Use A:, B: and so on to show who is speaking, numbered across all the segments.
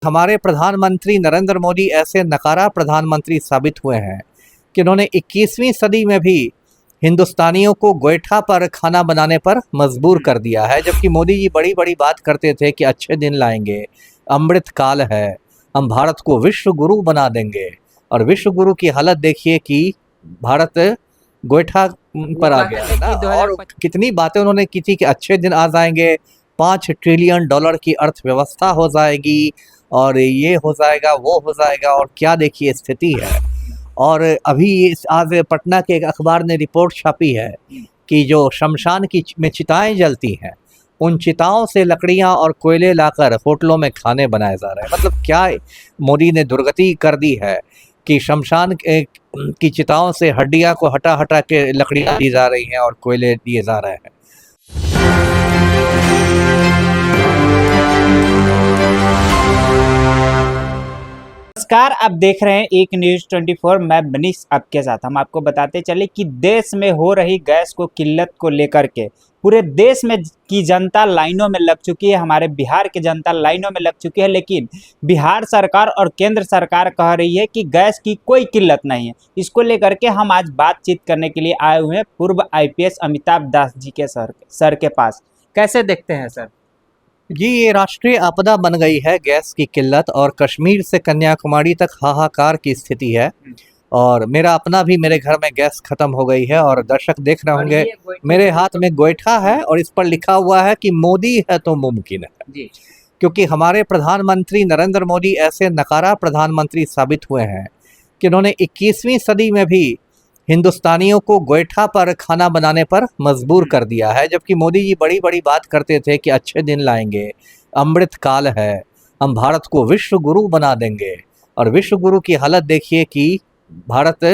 A: हमारे प्रधानमंत्री नरेंद्र मोदी ऐसे नकारा प्रधानमंत्री साबित हुए हैं कि उन्होंने 21वीं सदी में भी हिंदुस्तानियों को गोईठा पर खाना बनाने पर मजबूर कर दिया है। जबकि मोदी जी बड़ी बड़ी बात करते थे कि अच्छे दिन लाएंगे, अमृत काल है, हम भारत को विश्व गुरु बना देंगे। और विश्व गुरु की हालत देखिए कि भारत गोईठा पर आ गया है ना। और कितनी बातें उन्होंने की थी कि अच्छे दिन आ जाएंगे, $5 ट्रिलियन की अर्थव्यवस्था हो जाएगी और ये हो जाएगा, वो हो जाएगा। और क्या देखिए स्थिति है। और अभी आज पटना के एक अखबार ने रिपोर्ट छापी है कि जो शमशान की में चिताएं जलती हैं, उन चिताओं से लकड़ियां और कोयले लाकर होटलों में खाने बनाए जा रहे हैं। मतलब क्या मोदी ने दुर्गति कर दी है कि शमशान की चिताओं से हड्डियां को हटा हटा के लकड़ियां दी जा रही हैं और कोयले दिए जा रहे हैं।
B: नमस्कार, आप देख रहे हैं एक न्यूज 24। मैं बनीश आपके साथ। हम आपको बताते चले कि देश में हो रही गैस को किल्लत को लेकर के पूरे देश में की जनता लाइनों में लग चुकी है। हमारे बिहार की जनता लाइनों में लग चुकी है, लेकिन बिहार सरकार और केंद्र सरकार कह रही है कि गैस की कोई किल्लत नहीं है। इसको लेकर के हम आज बातचीत करने के लिए आए हुए हैं पूर्व IPS अमिताभ दास जी के सर के पास। कैसे देखते हैं सर?
A: जी, ये राष्ट्रीय आपदा बन गई है गैस की किल्लत, और कश्मीर से कन्याकुमारी तक हाहाकार की स्थिति है। और मेरा अपना भी मेरे घर में गैस खत्म हो गई है। और दर्शक देख रहे होंगे मेरे हाथ में गोईठा है और इस पर लिखा हुआ है कि मोदी है तो मुमकिन है जी। क्योंकि हमारे प्रधानमंत्री नरेंद्र मोदी ऐसे नकारा प्रधानमंत्री साबित हुए हैं कि उन्होंने 21वीं सदी में भी हिंदुस्तानियों को गोईठा पर खाना बनाने पर मजबूर कर दिया है। जबकि मोदी जी बड़ी बड़ी बात करते थे कि अच्छे दिन लाएंगे, अमृत काल है, हम भारत को विश्व गुरु बना देंगे। और विश्व गुरु की हालत देखिए कि भारत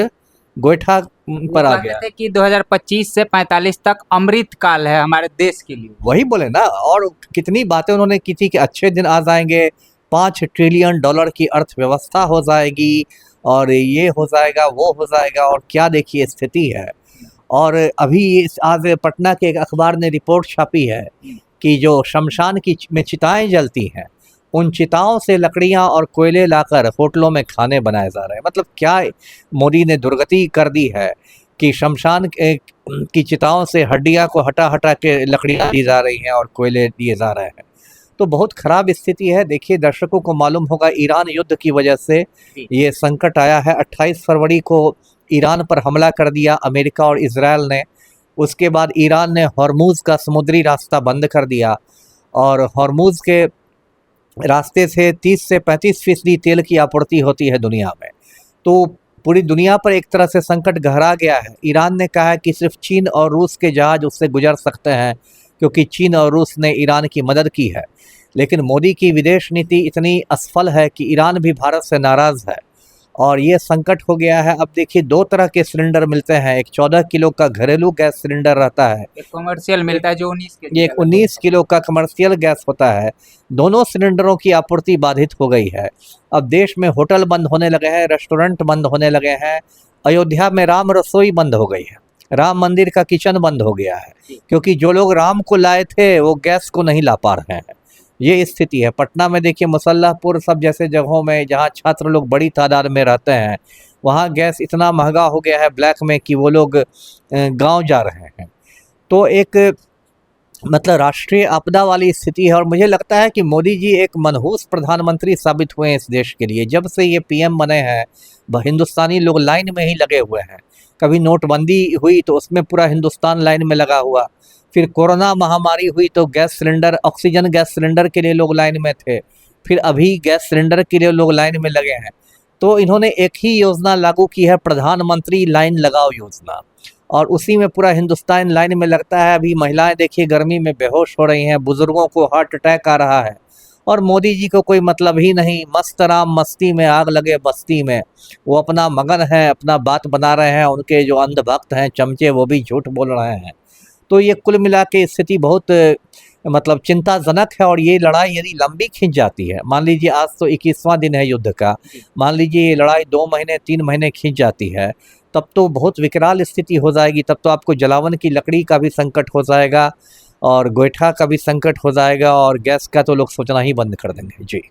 A: गोईठा पर आ गया
B: है कि 2025 से 45 तक अमृत काल है हमारे देश के लिए।
A: वही बोले ना। और कितनी बातें उन्होंने की थी कि अच्छे दिन आ जाएंगे, $5 ट्रिलियन की अर्थव्यवस्था हो जाएगी और ये हो जाएगा, वो हो जाएगा। और क्या देखिए स्थिति है। और अभी आज पटना के एक अखबार ने रिपोर्ट छापी है कि जो शमशान की में चिताएं जलती हैं, उन चिताओं से लकड़ियां और कोयले लाकर होटलों में खाने बनाए जा रहे हैं। मतलब क्या मोदी ने दुर्गति कर दी है कि शमशान की चिताओं से हड्डियां को हटा हटा के लकड़ियां दी जा रही हैं और कोयले दिए जा रहे हैं। तो बहुत ख़राब स्थिति है। देखिए, दर्शकों को मालूम होगा ईरान युद्ध की वजह से ये संकट आया है। 28 फरवरी को ईरान पर हमला कर दिया अमेरिका और इजराइल ने। उसके बाद ईरान ने हॉर्मुज़ का समुद्री रास्ता बंद कर दिया और हॉर्मुज़ के रास्ते से 30 से 35% तेल की आपूर्ति होती है दुनिया में। तो पूरी दुनिया पर एक तरह से संकट गहरा गया है। ईरान ने कहा है कि सिर्फ चीन और रूस के जहाज उससे गुजर सकते हैं, क्योंकि चीन और रूस ने ईरान की मदद की है। लेकिन मोदी की विदेश नीति इतनी असफल है कि ईरान भी भारत से नाराज़ है और ये संकट हो गया है। अब देखिए, 2 तरह के सिलेंडर मिलते हैं। एक 14 किलो का घरेलू गैस सिलेंडर रहता है,
B: एक कमर्शियल मिलता है जो
A: 19 किलो का कमर्शियल गैस होता है। दोनों सिलेंडरों की आपूर्ति बाधित हो गई है। अब देश में होटल बंद होने लगे हैं, रेस्टोरेंट बंद होने लगे हैं। अयोध्या में राम रसोई बंद हो गई है, राम मंदिर का किचन बंद हो गया है, क्योंकि जो लोग राम को लाए थे वो गैस को नहीं ला पा रहे हैं। ये स्थिति है। पटना में देखिए, मुसल्लापुर सब जैसे जगहों में जहाँ छात्र लोग बड़ी तादाद में रहते हैं, वहाँ गैस इतना महंगा हो गया है ब्लैक में कि वो लोग गांव जा रहे हैं। तो एक मतलब राष्ट्रीय आपदा वाली स्थिति है। और मुझे लगता है कि मोदी जी एक मनहूस प्रधानमंत्री साबित हुए हैं इस देश के लिए। जब से ये PM बने हैं, हिंदुस्तानी लोग लाइन में ही लगे हुए हैं। कभी नोटबंदी हुई तो उसमें पूरा हिंदुस्तान लाइन में लगा हुआ। फिर कोरोना महामारी हुई तो gas cylinder, oxygen gas cylinder के लिए लोग लाइन में थे। फिर अभी गैस सिलेंडर के लिए लोग लाइन में लगे हैं। तो इन्होंने एक ही योजना लागू की है, प्रधानमंत्री लाइन लगाओ योजना, और उसी में पूरा हिंदुस्तान लाइन में लगता है। अभी महिलाएं देखिए गर्मी में बेहोश हो रही हैं, बुजुर्गों को हार्ट अटैक आ रहा है, और मोदी जी को कोई मतलब ही नहीं। मस्त राम मस्ती में आग लगे बस्ती में, वो अपना मगन है, अपना बात बना रहे हैं। उनके जो अंधभक्त हैं चमचे, वो भी झूठ बोल रहे हैं। तो ये कुल मिला के स्थिति बहुत मतलब चिंताजनक है। और ये लड़ाई यदि लंबी खिंच जाती है, मान लीजिए आज तो 21वां दिन है युद्ध का, मान लीजिए ये लड़ाई 2 महीने 3 महीने खिंच जाती है, तब तो बहुत विकराल स्थिति हो जाएगी। तब तो आपको जलावन की लकड़ी का भी संकट हो जाएगा और गोईठा का भी संकट हो जाएगा, और गैस का तो लोग सोचना ही बंद कर देंगे जी।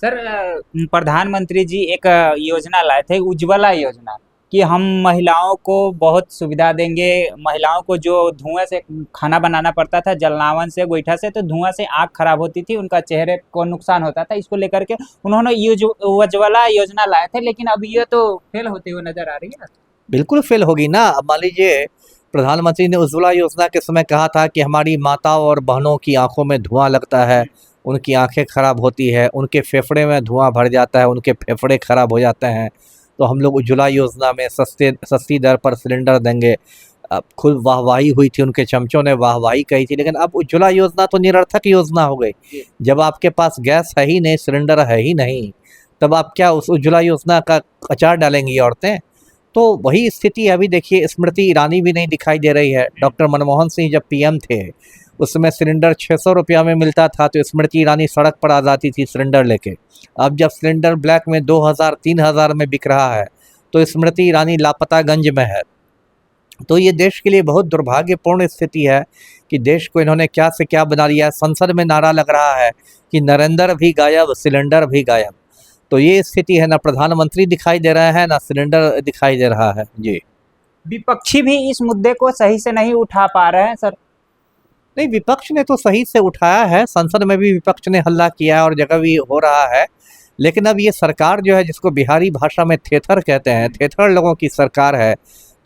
B: सर प्रधानमंत्री जी एक योजना लाए थे उज्ज्वला योजना कि हम महिलाओं को बहुत सुविधा देंगे। महिलाओं को जो धुआं से खाना बनाना पड़ता था, जलावन से, गोईठा से, तो धुआं से आँख खराब होती थी, उनका चेहरे को नुकसान होता था। इसको लेकर के उन्होंने उज्ज्वला योजना लाए थे, लेकिन अब ये तो फेल होते हुए नजर आ रही है।
A: बिल्कुल फेल होगी ना। अब मान लीजिए प्रधानमंत्री ने उज्ज्वला योजना के समय कहा था कि हमारी माताओं और बहनों की आंखों में धुआं लगता है, उनकी आंखें खराब होती है, उनके फेफड़े में धुआं भर जाता है, उनके फेफड़े खराब हो जाते हैं, तो हम लोग उज्ज्वला योजना में सस्ती दर पर सिलेंडर देंगे। अब खुद वाहवाही हुई थी, उनके चमचों ने वाहवाही कही थी, लेकिन अब उज्ज्वला योजना तो निरर्थक योजना हो गई। जब आपके पास गैस है ही नहीं, सिलेंडर है ही नहीं, तब आप क्या उस उज्ज्वला योजना का अचार डालेंगी औरतें? तो वही स्थिति अभी देखिए, स्मृति ईरानी भी नहीं दिखाई दे रही है। डॉक्टर मनमोहन सिंह जब पीएम थे, उस समय सिलेंडर 600 रुपया में मिलता था, तो स्मृति ईरानी सड़क पर आ जाती थी सिलेंडर लेके। अब जब सिलेंडर ब्लैक में 2000-3000 में बिक रहा है, तो स्मृति ईरानी लापतागंज में है। तो ये देश के लिए बहुत दुर्भाग्यपूर्ण स्थिति है कि देश को इन्होंने क्या से क्या बना लिया है। संसद में नारा लग रहा है कि नरेंद्र भी गायब, सिलेंडर भी गायब। तो ये स्थिति है, ना प्रधानमंत्री दिखाई दे रहा है, ना सिलेंडर दिखाई दे रहा है। जी,
B: विपक्षी भी इस मुद्दे को सही से नहीं उठा पा रहे हैं सर।
A: नहीं, विपक्ष ने तो सही से उठाया है, संसद में भी विपक्ष ने हल्ला किया है और जगह भी हो रहा है। लेकिन अब ये सरकार जो है, जिसको बिहारी भाषा में थेथर कहते हैं, थेथर लोगों की सरकार है,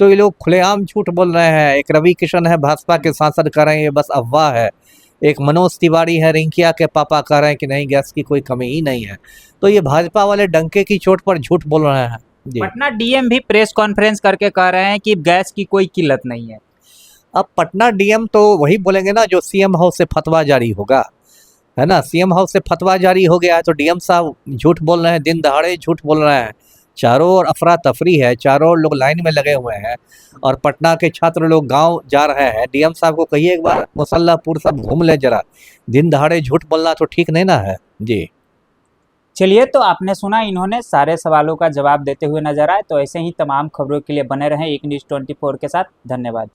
A: तो ये लोग खुलेआम झूठ बोल रहे हैं। एक रवि किशन है, भाजपा के सांसद, कह रहे हैं ये बस अफवाह है। एक मनोज तिवारी है, रिंकिया के पापा, कह रहे हैं कि नहीं, गैस की कोई कमी ही नहीं है। तो ये भाजपा वाले डंके की चोट पर झूठ बोल रहे हैं। जी,
B: पटना डीएम भी प्रेस कॉन्फ्रेंस करके कह रहे हैं कि गैस की कोई किल्लत नहीं है।
A: अब पटना डीएम तो वही बोलेंगे ना जो सीएम हाउस से फतवा जारी होगा, है ना। सीएम हाउस से फतवा जारी हो गया है, तो डीएम साहब झूठ बोल रहे हैं, दिन दहाड़े झूठ बोल रहे हैं। चारों ओर अफरा तफरी है, चारों ओर लोग लाइन में लगे हुए हैं, और पटना के छात्र लोग गांव जा रहे हैं। डीएम साहब को कहिए एक बार मुसल्लापुर सब घूम ले जरा, दिन दहाड़े झूठ बोलना तो ठीक नहीं ना है। जी,
B: चलिए, तो आपने सुना, इन्होंने सारे सवालों का जवाब देते हुए नजर आए। तो ऐसे ही तमाम खबरों के लिए बने रहें एक न्यूज़ 24 के साथ। धन्यवाद।